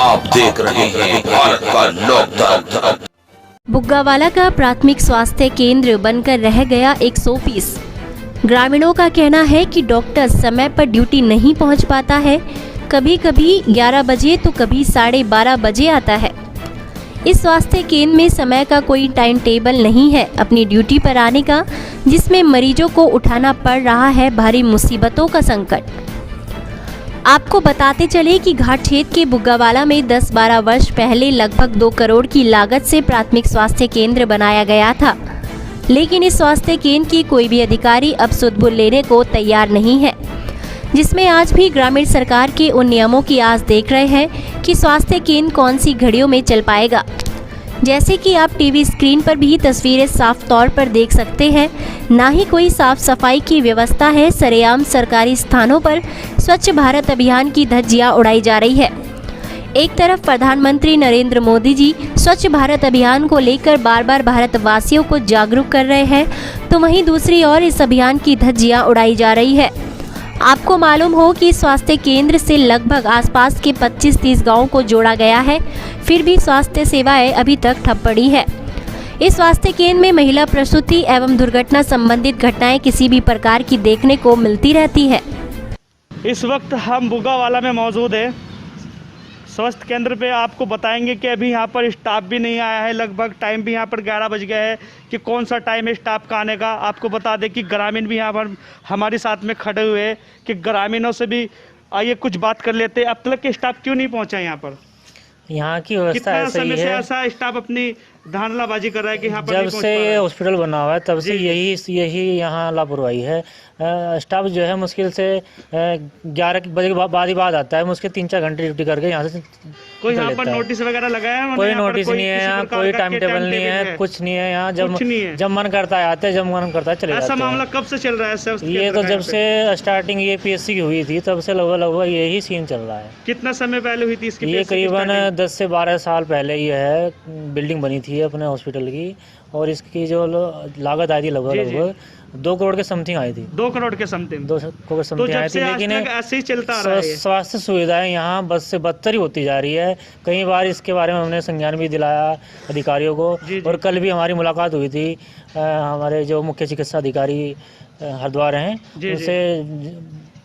आप देख रहे हैं भारत का लोकतंत्र। बुग्गावाला का प्राथमिक स्वास्थ्य केंद्र बनकर रह गया एक शोपीस। ग्रामीणों का कहना है कि डॉक्टर समय पर ड्यूटी नहीं पहुंच पाता है, कभी कभी 11 बजे तो कभी 12:30 बजे आता है। इस स्वास्थ्य केंद्र में समय का कोई टाइम टेबल नहीं है अपनी ड्यूटी पर आने का, जिसमें मरीजों को उठाना पड़ रहा है भारी मुसीबतों का संकट। आपको बताते चले कि घाट क्षेत्र के बुग्गावाला में 10-12 वर्ष पहले लगभग 2 करोड़ की लागत से प्राथमिक स्वास्थ्य केंद्र बनाया गया था, लेकिन इस स्वास्थ्य केंद्र की कोई भी अधिकारी अब सुध-बुध लेने को तैयार नहीं है, जिसमें आज भी ग्रामीण सरकार के उन नियमों की आस देख रहे हैं कि स्वास्थ्य केंद्र कौन सी घड़ियों में चल पाएगा। जैसे कि आप टीवी स्क्रीन पर भी तस्वीरें साफ तौर पर देख सकते हैं, ना ही कोई साफ सफाई की व्यवस्था है। सरेआम सरकारी स्थानों पर स्वच्छ भारत अभियान की धज्जियां उड़ाई जा रही है। एक तरफ प्रधानमंत्री नरेंद्र मोदी जी स्वच्छ भारत अभियान को लेकर बार बार भारतवासियों को जागरूक कर रहे हैं, तो वहीं दूसरी ओर इस अभियान की धज्जियां उड़ाई जा रही है। आपको मालूम हो कि स्वास्थ्य केंद्र से लगभग आसपास के 25-30 गांवों को जोड़ा गया है, फिर भी स्वास्थ्य सेवाएं अभी तक ठप पड़ी है। इस स्वास्थ्य केंद्र में महिला प्रसूति एवं दुर्घटना संबंधित घटनाएं किसी भी प्रकार की देखने को मिलती रहती है। इस वक्त हम बुग्गावाला में मौजूद है स्वास्थ्य केंद्र पे। आपको बताएंगे कि अभी यहाँ पर स्टाफ भी नहीं आया है, लगभग टाइम भी यहाँ पर 11 बज गया है कि कौन सा टाइम है स्टाफ का आने का। आपको बता दें कि ग्रामीण भी यहाँ पर हमारे साथ में खड़े हुए हैं कि ग्रामीणों से भी आइए कुछ बात कर लेते हैं। अब तक स्टाफ क्यों नहीं पहुँचा यहाँ पर? यहाँ की व्यवस्था ऐसा ही है, ऐसा स्टाफ अपनी धांधलाबाजी कर रहा है कि यहाँ पर जब से ये हॉस्पिटल बना हुआ है तब से यही यहाँ लापरवाही है। स्टाफ जो है मुश्किल से 11 बजे के बाद ही बाद आता है, मुश्किल 3-4 घंटे ड्यूटी करके यहाँ से कोई यहाँ पर नोटिस वगैरह लगाया है? कोई नोटिस नहीं है यहाँ, कोई टाइम टेबल नहीं है, कुछ नहीं है यहाँ। जब मन करता है आते हैं, जब मन करता है चले जाते हैं। ऐसा मामला कब से चल रहा है? ये तो जब से स्टार्टिंग ये PSC की हुई थी तब से लगभग यही सीन चल रहा है। कितना समय पहले हुई थी इसकी? ये करीबन 10 से 12 साल पहले ये है बिल्डिंग बनी थी अपने हॉस्पिटल की, और इसकी जो लागत आई थी लगभग 2 करोड़ के समथिंग आई थी। 2 करोड़ के समथिंग आई थी, लेकिन ऐसे ही चलता रहा है। स्वास्थ्य सुविधाएं यहाँ बस से बदतर ही होती जा रही है। कई बार इसके बारे में हमने संज्ञान भी दिलाया अधिकारियों को, और कल भी हमारी मुलाकात हुई थी हमारे जो मुख्य चिकित्सा अधिकारी हरिद्वार हैं, उनसे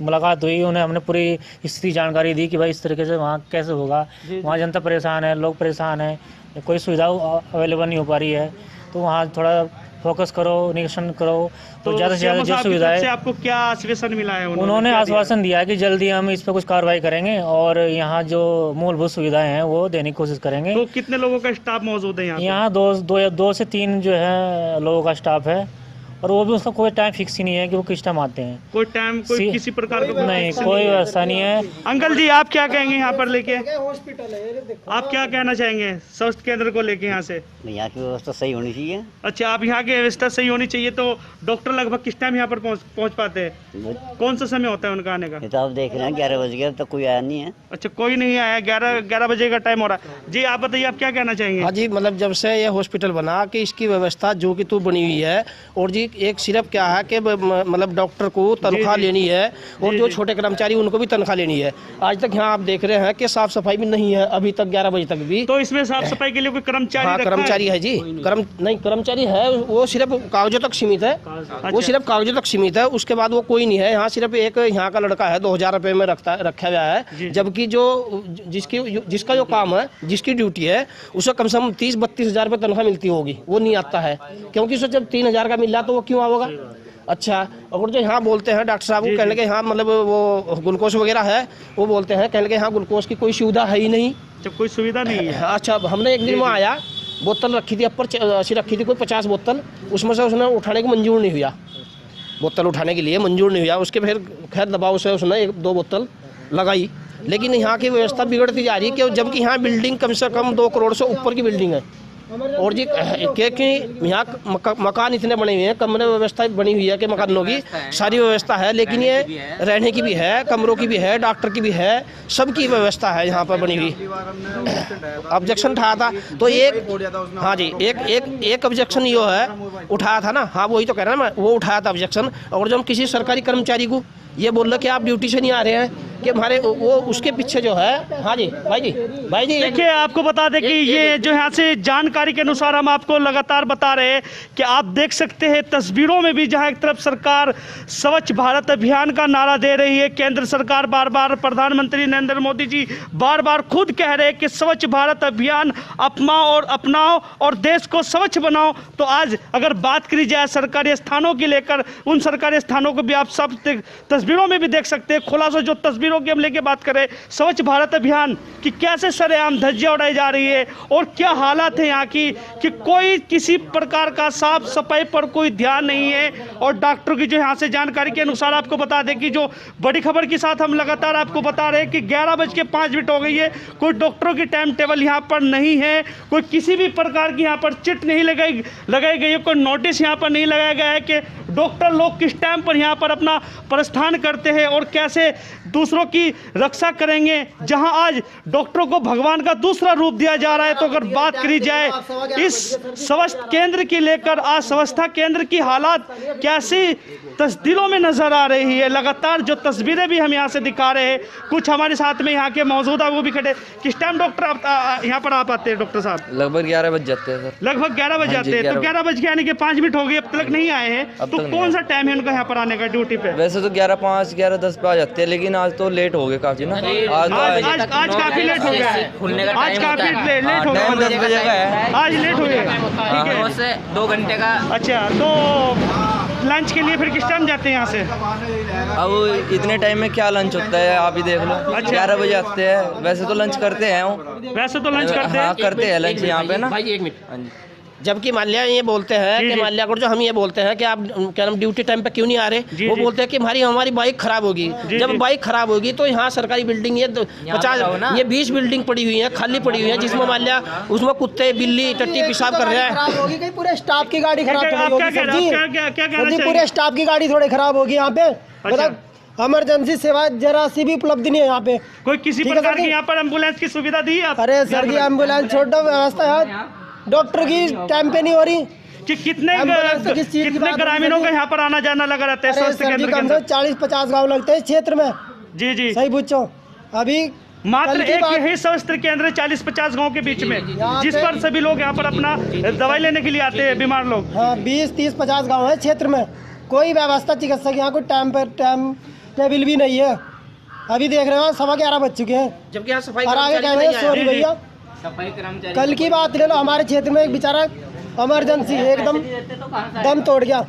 मुलाकात हुई। उन्हें हमने पूरी स्थिति जानकारी दी कि भाई इस तरीके से वहाँ कैसे होगा, वहाँ जनता परेशान है, लोग परेशान है, कोई सुविधा अवेलेबल नहीं हो पा रही है, तो वहाँ थोड़ा फोकस करो, निरीक्षण करो, तो ज़्यादा से ज़्यादा जो सुविधा है। आपको क्या आश्वासन मिला है? उन्होंने आश्वासन दिया है कि जल्दी हम इस पर कुछ कार्रवाई करेंगे और यहाँ जो मूलभूत सुविधाएं हैं वो देने की कोशिश करेंगे। तो कितने लोगों का स्टाफ मौजूद है यहाँ? यहाँ 2 से 3 जो है लोगों का स्टाफ है, और वो भी उसका कोई टाइम फिक्स ही नहीं है कि वो किस टाइम आते हैं। कोई टाइम कोई किसी प्रकार का नहीं, कोई व्यवस्था नहीं है। अंकल जी, आप क्या कहेंगे यहाँ पर लेके? हॉस्पिटल है, आप क्या कहना चाहेंगे स्वास्थ्य केंद्र को लेके? यहाँ से यहाँ की व्यवस्था सही होनी चाहिए। अच्छा, आप यहाँ की व्यवस्था सही होनी चाहिए। तो डॉक्टर लगभग किस टाइम यहाँ पर पहुँच पाते हैं? कौन सा समय होता है उनका आने का? तो आप देख रहे हैं 11 बज गया, अब तक कोई आया नहीं है। अच्छा, कोई नहीं आया। 11 बजे का टाइम हो रहा है। जी आप बताइए, आप क्या कहना चाहेंगे? हाँ जी, मतलब जब से ये हॉस्पिटल बना कि इसकी व्यवस्था जो कि तो बनी हुई है, और जी एक सिर्फ क्या है कि मतलब डॉक्टर को तनख्वाह लेनी है, और जो छोटे कर्मचारी उनको भी तनख्वाह लेनी है। आज तक यहाँ आप देख रहे हैं कि साफ सफाई भी नहीं है अभी तक 11 बजे तक भी। तो इसमें साफ सफाई के लिए कोई कर्मचारी? हाँ, कर्मचारी है जी। कर्मचारी है, वो सिर्फ कागजों तक सीमित है। वो सिर्फ कागजों तक सीमित है, उसके बाद वो कोई नहीं है यहाँ। सिर्फ एक यहाँ का लड़का है, 2000 रुपये में रखा गया है, जबकि जिसका जो काम है, जिसकी ड्यूटी है, उसे कम से कम 30-32 हज़ार रुपये तनख्वाह मिलती होगी, वो नहीं आता है। क्योंकि उसे जब 3000 का मिल रहा तो वो क्यों आएगा? अच्छा, और जो यहाँ बोलते हैं डॉक्टर साहब को, कहने के यहाँ मतलब वो ग्लूकोज वगैरह है, वो बोलते हैं कहने के यहाँ ग्लूकोज की कोई सुविधा है ही नहीं। जब कोई सुविधा नहीं है। अच्छा, हमने एक दिन में आया, बोतल रखी थी अपर ऐसी रखी थी कोई 50 बोतल, उसमें से उसने उठाने की मंजूर नहीं हुआ, बोतल उठाने के लिए मंजूर नहीं हुआ। उसके फिर खैर दबाव से उसने 1-2 बोतल लगाई, लेकिन यहाँ की व्यवस्था बिगड़ती जा रही है कि जबकि यहाँ बिल्डिंग कम से कम 2 करोड़ से ऊपर की बिल्डिंग है, और जी क्योंकि यहाँ मकान इतने बने हुए हैं, कमरे व्यवस्था बनी हुई है कि मकानों की सारी व्यवस्था है, लेकिन ये रहने की भी है, कमरों की भी है, डॉक्टर की भी है, सबकी व्यवस्था है यहाँ पर बनी हुई। ऑब्जेक्शन उठाया था तो हाँ जी, एक ऑब्जेक्शन ये है उठाया था ना, हाँ वही तो कह रहा है मैं, वो उठाया था ऑब्जेक्शन। और जब किसी सरकारी कर्मचारी को ये बोल रहे कि आप ड्यूटी से नहीं आ रहे हैं, कि हमारे वो उसके पीछे जो है। हाँ जी भाई जी देखिए, आपको बता दें कि ये जो यहाँ से जानकारी के अनुसार हम आपको लगातार बता रहे हैं कि आप देख सकते हैं तस्वीरों में भी, जहाँ एक तरफ सरकार स्वच्छ भारत अभियान का नारा दे रही है, केंद्र सरकार बार बार, प्रधानमंत्री नरेंद्र मोदी जी बार बार खुद कह रहे हैं कि स्वच्छ भारत अभियान अपनाओ और देश को स्वच्छ बनाओ। तो आज अगर बात करी जाए सरकारी स्थानों की लेकर, उन सरकारी स्थानों को भी आप सब तस्वीरों में भी देख सकते हैं। खुलासा जो तस्वीरों की हम लेके बात करें स्वच्छ भारत अभियान की, कैसे सरेआम धज्जियां उड़ाई जा रही है और क्या हालात है यहाँ की, कि कोई किसी प्रकार का साफ सफाई पर कोई ध्यान नहीं है। और डॉक्टरों की जो यहाँ से जानकारी के अनुसार आपको बता दें कि जो बड़ी खबर के साथ हम लगातार आपको बता रहे हैं कि 11:05 हो गई है, कोई डॉक्टरों की टाइम टेबल यहाँ पर नहीं है, कोई किसी भी प्रकार की यहाँ पर चिट नहीं लगाई गई है, कोई नोटिस यहाँ पर नहीं लगाया गया है कि डॉक्टर लोग किस टाइम पर यहाँ पर अपना प्रस्थान करते हैं और कैसे दूसरों की रक्षा करेंगे। जहां आज डॉक्टरों को भगवान का दूसरा रूप दिया जा रहा है। तो अगर बात करी जाए इस स्वास्थ्य केंद्र की लेकर, आज स्वास्थ्य केंद्र की हालात कैसी तस्दीलों में नजर आ रही है। लगातार जो तस्वीरें भी हम यहाँ से दिखा रहे हैं, कुछ हमारे साथ में यहाँ के मौजूद है वो भी खड़े। किस टाइम डॉक्टर यहाँ पर आप आते हैं डॉक्टर साहब? लगभग 11 बज जाते हैं सर। लगभग 11 बज जाते हैं। तो 11 बज के आने के 5 मिनट हो गए, अब तक नहीं आए हैं। तो कौन सा टाइम है उनका यहाँ पर आने का ड्यूटी पे? वैसे तो 11:05 11:10 पे आ जाते हैं, लेकिन आज तो लेट हो गए काफी ना। आज काफी लेट हो गया है, आज काफी लेट हो गया, 10 बजे का है, आज लेट हो गया। ठीक है, 2 घंटे का। अच्छा, तो लंच के लिए फिर किस टाइम जाते हैं यहाँ से? अब इतने टाइम में क्या लंच होता है, आप ही देख लो। 11 बजे आते हैं, वैसे तो लंच करते हैं। वैसे तो लंच करते हैं। हाँ, करते हैं लंच यहाँ पे ना। भाई 1 मिनट, जबकि माल्या ये बोलते हैं कि माल्यागढ़ जो हम ये बोलते हैं कि आप क्या नाम ड्यूटी टाइम पे क्यों नहीं आ रहे, वो बोलते हैं कि हमारी बाइक खराब होगी। जब बाइक खराब होगी तो यहाँ सरकारी बिल्डिंग ये 20 बिल्डिंग पड़ी हुई है, खाली पड़ी हुई है, जिसमें माल्या उसमें कुत्ते बिल्ली टट्टी पेशाब कर रहे हैं। पूरे स्टाफ की गाड़ी खराब होगी क्या पूरे स्टाफ की गाड़ी थोड़ी खराब होगी यहाँ पे। मतलब इमरजेंसी सेवा जरा सी भी उपलब्ध नहीं है यहाँ पे। कोई किसी प्रकार की यहाँ पर एम्बुलेंस की सुविधा दी है? अरे सर जी, एम्बुलेंस छोड़ो, व्यवस्था है डॉक्टर की टाइम पे नहीं हो रही। कि कितने ग्रामीणों का यहाँ पर आना जाना लगा रहता है स्वास्थ्य केंद्र के अंदर? 40-50 गाँव लगते हैं क्षेत्र में। जी जी, सही पूछो। अभी मात्र एक यही स्वास्थ्य केंद्र 40-50 गाँव के बीच में, जिस पर सभी लोग यहाँ पर अपना दवाई लेने के लिए आते हैं बीमार लोग। हाँ, 20-30-50 गाँव है क्षेत्र में, कोई व्यवस्था चिकित्सा की यहाँ कोई टाइम टेबल भी नहीं है। अभी देख रहे हो 11:15 बज चुके हैं, जबकि यहाँ सफाई और आगे कह रहे हैं सॉरी भैया। कल की बात ले लो, हमारे क्षेत्र में एक बेचारा इमरजेंसी एकदम दम तोड़ गया।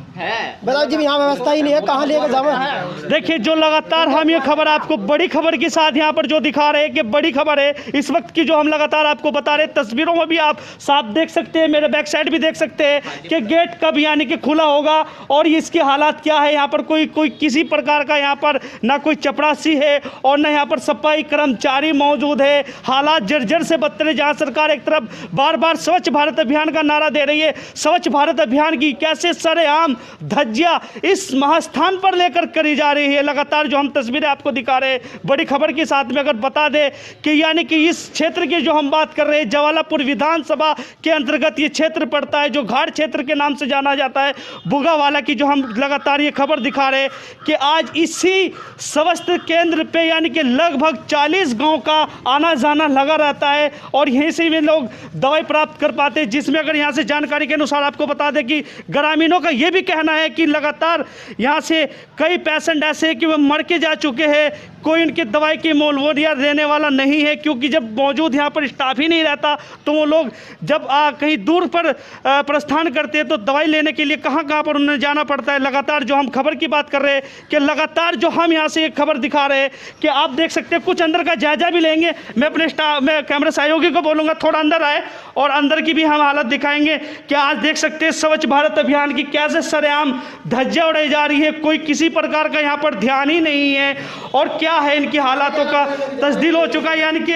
बताओ जी, यहाँ व्यवस्था ही नहीं है, कहाँ लेकर जाऊँ? देखिए, जो लगातार हम ये खबर आपको बड़ी खबर के साथ यहाँ पर जो दिखा रहे हैं कि बड़ी खबर है इस वक्त की, जो हम लगातार आपको बता रहे हैं। तस्वीरों में भी आप साफ देख सकते हैं, मेरे बैक साइड भी देख सकते हैं कि गेट कब यानी कि खुला होगा और इसके हालात क्या है। यहाँ पर कोई किसी प्रकार का यहाँ पर ना कोई चपरासी है और ना यहाँ पर सफाई कर्मचारी मौजूद है। हालात जर्जर से बदतर है, जहाँ सरकार एक तरफ बार बार स्वच्छ भारत अभियान का नारा दे रही है। स्वच्छ भारत अभियान की कैसे सरेआम धज्जियां इस महास्थान पर लेकर करी जा रही है। लगातार जो हम तस्वीरें आपको दिखा रहे हैं बड़ी खबर के साथ में, अगर बता दें कि यानी कि इस क्षेत्र की जो हम बात कर रहे हैं, जवालापुर विधानसभा के अंतर्गत ये क्षेत्र पड़ता है, जो घाट क्षेत्र के नाम से जाना जाता है, बुगावाला की जो हम लगातार ये खबर दिखा रहे हैं कि आज इसी स्वास्थ्य केंद्र पे यानी कि लगभग 40 गाँव का आना जाना लगा रहता है और यहीं से भी लोग दवाई प्राप्त कर पाते हैं। जिसमें अगर यहाँ से जानकारी के अनुसार आपको बता दें कि ग्रामीणों का यह भी कहना है कि लगातार यहाँ से कई पेशेंट ऐसे हैं कि वो मर के जा चुके हैं, कोई उनकी दवाई की मोलवोरिया देने वाला नहीं है, क्योंकि जब मौजूद यहाँ पर स्टाफ ही नहीं रहता तो वो लोग जब कहीं दूर पर प्रस्थान करते हैं तो दवाई लेने के लिए कहाँ पर उन्हें जाना पड़ता है। लगातार जो हम खबर की बात कर रहे हैं कि लगातार जो हम यहाँ से एक खबर दिखा रहे हैं कि आप देख सकते हैं, कुछ अंदर का जायजा भी लेंगे। मैं अपने मैं कैमरा सहयोगी को बोलूँगा थोड़ा अंदर आए और अंदर की भी हम हालत दिखाएंगे कि आज देख सकते हैं स्वच्छ भारत अभियान की कैसे सरेआम धज्जियां उड़ाई जा रही है। कोई किसी प्रकार का यहाँ पर ध्यान ही नहीं है और क्या है इनकी हालातों का तस्दील हो चुका है। यानी कि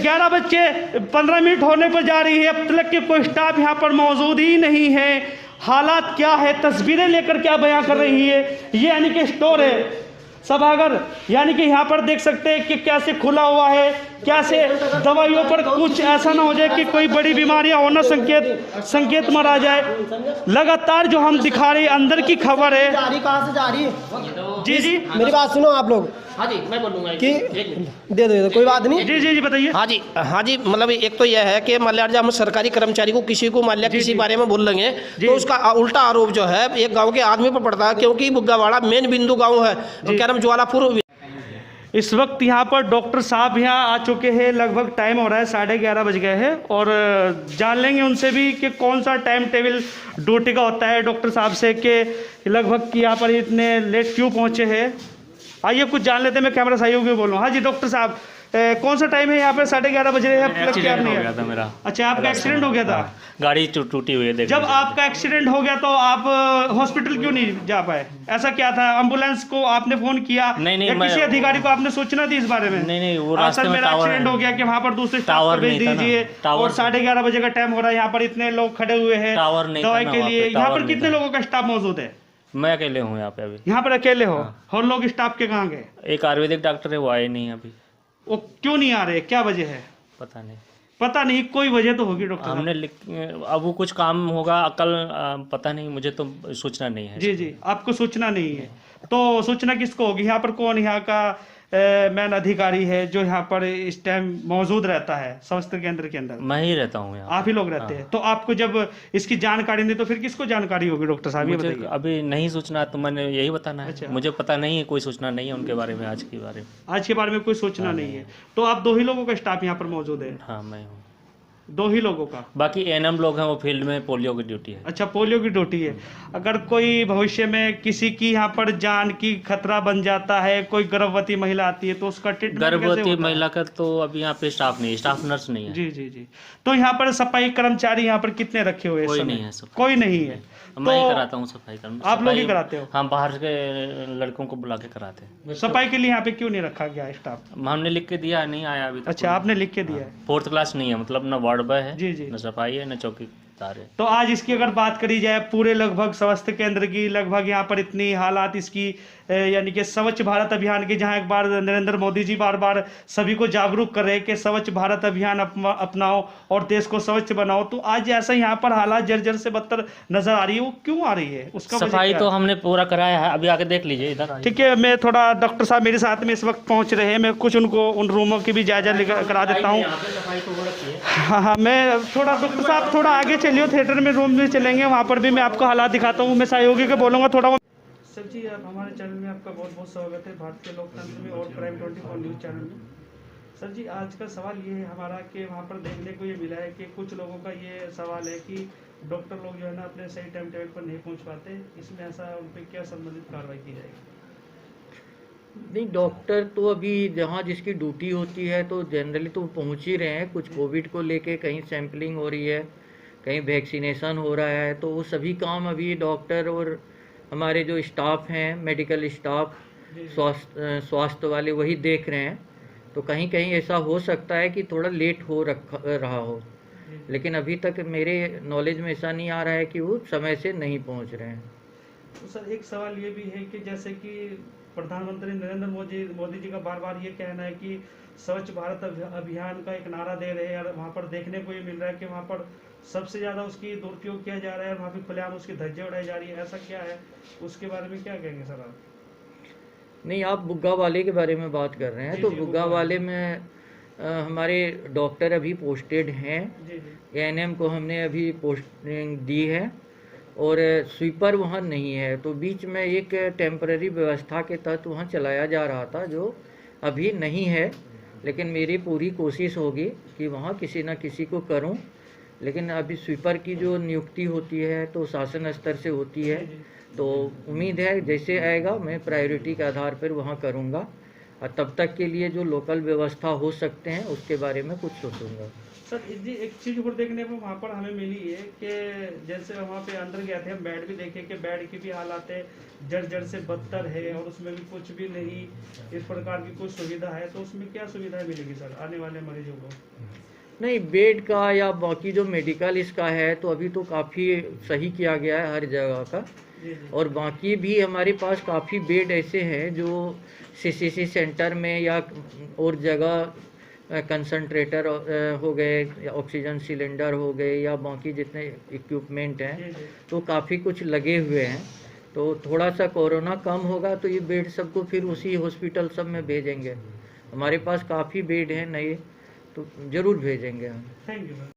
11:15 होने पर जा रही है, अब तक के कोई स्टाफ यहाँ पर मौजूद ही नहीं है। हालात क्या है, तस्वीरें लेकर क्या बयां कर रही है। ये यानी कि स्टोर है सभागार, यानी कि यहाँ पर देख सकते हैं कि कैसे खुला हुआ है, कैसे दवाइयों पर कुछ ऐसा ना हो जाए कि कोई बड़ी बीमारियां होना संकेत मरा जाए। लगातार जो हम दिखा रहे हैं अंदर की खबर है। कहाँ से जा रही है? जी जी मेरी बात सुनो आप लोग हाँ जी मैं बोलूँगा कि दे दो कोई बात नहीं। जी जी जी बताइए। हाँ जी मतलब एक तो यह है कि मान लिया जब हम सरकारी कर्मचारी को किसी को मान लिया किसी बारे में बोल लेंगे तो उसका उल्टा आरोप जो है एक गांव के आदमी पर पड़ता है, क्योंकि बुग्गावाड़ा मेन बिंदु गांव है, क्या नाम ज्वालापुर। इस वक्त यहाँ पर डॉक्टर साहब यहाँ आ चुके हैं, लगभग टाइम हो रहा है 11:30 बज गए हैं और जान लेंगे उनसे भी कि कौन सा टाइम टेबल ड्यूटी का होता है डॉक्टर साहब से, कि लगभग यहाँ पर इतने लेट क्यों पहुँचे हैं। आइए कुछ जान लेते हैं, मैं कैमरा सहयोग भी बोल रहा हूँ। हाँ जी डॉक्टर साहब, कौन सा टाइम है यहाँ पे? 11:30 बज रहे हैं। एक्सीडेंट हो गया था मेरा। अच्छा आपका एक्सीडेंट हो गया था? गाड़ी टूटी हुई है। जब आपका एक्सीडेंट हो गया तो आप हॉस्पिटल क्यों नहीं जा पाए? ऐसा क्या था? एम्बुलेंस को आपने फोन किया? नहीं, किसी अधिकारी को आपने सूचना दी इस बारे में? नहीं, वो रास्ते में मेरा एक्सीडेंट हो गया कि वहाँ पर दूसरे स्टाफ को भेज दीजिए, और 11:30 बजे का टाइम हो रहा है, यहाँ पर इतने लोग खड़े हुए हैं दवाई के लिए। यहाँ पर कितने लोगों का स्टाफ मौजूद है? मैं अकेले हूँ यहाँ पे अभी। यहाँ पर अकेले हो? और लोग स्टाफ के कहाँ गए? एक आयुर्वेदिक डॉक्टर है, वो आए नहीं अभी। वो क्यों नहीं आ रहे? क्या वजह है? पता नहीं, कोई वजह तो होगी डॉक्टर। हमने अब वो कुछ काम होगा कल, पता नहीं, मुझे तो सूचना नहीं है। जी जी आपको सूचना नहीं है, तो सूचना किसको होगी? यहाँ पर कौन यहाँ का मैन अधिकारी है जो यहाँ पर इस टाइम मौजूद रहता है स्वास्थ्य केंद्र के अंदर? मैं ही रहता हूँ यहाँ। आप ही लोग रहते हैं? तो आपको जब इसकी जानकारी नहीं तो फिर किसको जानकारी होगी डॉक्टर साहब, ये बताइए। अभी नहीं सूचना, तो मैंने यही बताना है। अच्छा। मुझे पता नहीं है, कोई सूचना नहीं है उनके बारे में, आज के बारे में। आज के बारे में कोई सूचना नहीं है, तो आप 2 ही लोगों का स्टाफ यहाँ पर मौजूद है? हाँ मैं हूँ। 2 ही लोगों का? बाकी एएनएम लोग हैं, वो फील्ड में पोलियो की ड्यूटी है। अच्छा पोलियो की ड्यूटी है। अगर कोई भविष्य में किसी की यहाँ पर जान की खतरा बन जाता है, कोई गर्भवती महिला आती है तो उसका ट्रीटमेंट कैसे होता है? गर्भवती महिला का तो अभी यहाँ पे स्टाफ नहीं है, स्टाफ नर्स नहीं है। जी जी जी। तो यहाँ पर सफाई कर्मचारी यहाँ पर कितने रखे हुए हैं? कोई नहीं है। कोई नहीं है? मैं ही कराता हूँ सफाई कर्म। आप लोग ही कराते हो? हम बाहर के लड़कों को बुला के कराते हैं। सफाई के लिए यहाँ पे क्यों नहीं रखा गया स्टाफ? हमने लिख के दिया, नहीं आया अभी तक। अच्छा आपने लिख के दिया है? 4th क्लास नहीं है, मतलब न वार्ड बॉय है, जी जी, न सफाई है, न चौकीदार है। तो आज इसकी अगर बात करी जाए पूरे लगभग स्वास्थ्य केंद्र की, लगभग यहाँ पर इतनी हालात इसकी यानी कि स्वच्छ भारत अभियान की, जहाँ एक बार नरेंद्र मोदी जी बार बार सभी को जागरूक कर रहे हैं कि स्वच्छ भारत अभियान अपनाओ और देश को स्वच्छ बनाओ, तो आज ऐसा यहाँ पर हालात जर्जर से बदतर नजर आ रही है। वो क्यों आ रही है? उसका सफाई तो हमने पूरा कराया है, अभी आके देख लीजिए इधर। ठीक है, मैं थोड़ा डॉक्टर साहब मेरे साथ में इस वक्त पहुँच रहे हैं, मैं कुछ उनको उन रूमों की भी जायजा करा देता हूँ। हाँ हाँ मैं थोड़ा, डॉक्टर साहब थोड़ा आगे चलिए, थिएटर में रूम में चलेंगे, वहाँ पर भी मैं आपको हालात दिखाता हूँ। मैं सहयोगी को बोलूँगा थोड़ा। सर जी आप हमारे चैनल में आपका बहुत बहुत स्वागत है, भारतीय लोकतंत्र में और प्राइम 24 न्यूज़ चैनल में। सर जी आज का सवाल ये है हमारा कि वहाँ पर देखने को ये मिला है कि कुछ लोगों का ये सवाल है कि डॉक्टर लोग जो है ना अपने सही टाइम टेबल पर नहीं पहुँच पाते, इसमें ऐसा उन पर क्या संबंधित कार्रवाई की जाएगी? नहीं, डॉक्टर तो अभी जहाँ जिसकी ड्यूटी होती है तो जनरली तो पहुँच ही रहे हैं। कुछ कोविड को लेके कहीं सैम्पलिंग हो रही है, कहीं वैक्सीनेशन हो रहा है, तो वो सभी काम अभी डॉक्टर और हमारे जो स्टाफ हैं, मेडिकल स्टाफ, स्वास्थ्य वाले, वही देख रहे हैं। तो कहीं कहीं ऐसा हो सकता है कि थोड़ा लेट हो रहा हो, लेकिन अभी तक मेरे नॉलेज में ऐसा नहीं आ रहा है कि वो समय से नहीं पहुंच रहे हैं। तो सर एक सवाल ये भी है कि जैसे कि प्रधानमंत्री नरेंद्र मोदी जी का बार बार ये कहना है कि स्वच्छ भारत अभियान का एक नारा दे रहे हैं, और वहाँ पर देखने को ये मिल रहा है कि वहाँ पर सबसे ज़्यादा उसकी दुरुपयोग किया जा रहा है, वहाँ पे खुलेआम उसकी धज्जियां उड़ाई जा रही है, ऐसा क्या है? उसके बारे में क्या कहेंगे सर आप? नहीं, आप बुग्गा वाले के बारे में बात कर रहे हैं, तो बुग्गा वाले में हमारे डॉक्टर अभी पोस्टेड हैं। एएनएम को हमने अभी पोस्टिंग दी है और स्वीपर वहाँ नहीं है, तो बीच में एक टेम्पररी व्यवस्था के तहत वहाँ चलाया जा रहा था जो अभी नहीं है। लेकिन मेरी पूरी कोशिश होगी कि वहाँ किसी न किसी को करूँ, लेकिन अभी स्वीपर की जो नियुक्ति होती है तो शासन स्तर से होती है, तो उम्मीद है जैसे आएगा मैं प्रायोरिटी के आधार पर वहाँ करूँगा, और तब तक के लिए जो लोकल व्यवस्था हो सकते हैं उसके बारे में कुछ सोचूंगा। सर जी एक चीज़ और देखने को वहाँ पर हमें मिली है कि जैसे वहाँ पे अंदर गए थे हम, बेड भी देखे कि बेड की भी हालात है जर्जर से बदतर है, और उसमें भी कुछ भी नहीं इस प्रकार की कोई सुविधा है, तो उसमें क्या सुविधाएं मिलेगी सर आने वाले मरीजों को? नहीं, बेड का या बाकी जो मेडिकल इसका है तो अभी तो काफ़ी सही किया गया है हर जगह का, और बाकी भी हमारे पास काफ़ी बेड ऐसे हैं जो सीसीसी सेंटर में या और जगह कंसंट्रेटर हो गए, ऑक्सीजन सिलेंडर हो गए, या बाकी जितने इक्विपमेंट हैं तो काफ़ी कुछ लगे हुए हैं। तो थोड़ा सा कोरोना कम होगा तो ये बेड सबको फिर उसी हॉस्पिटल सब में भेजेंगे। हमारे पास काफ़ी बेड हैं नए, तो ज़रूर भेजेंगे हम। Thank you.